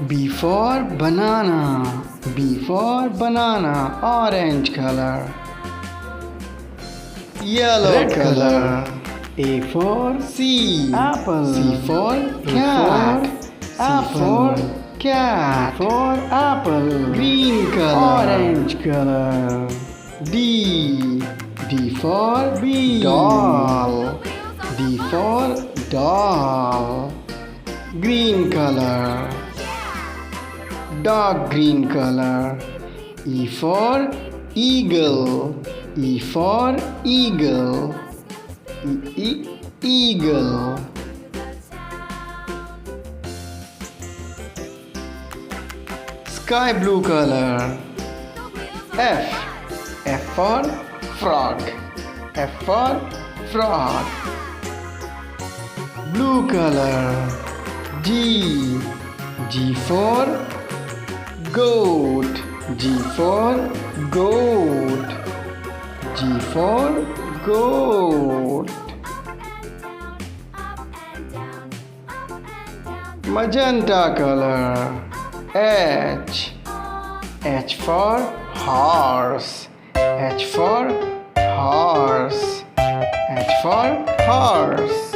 B for banana. B for banana. Orange color. Yellow Red color. A for C. apple. C for cat. C for cat. For apple. Green color. Orange color. D. D for B. doll. D for doll. Green color. Dark green color. E for eagle. E for eagle. Eagle. Sky blue color. F. F for frog. F for frog. Blue color. G. G for goat. G for goat. G for goat. Magenta color. H. H for horse. H for horse. H for horse.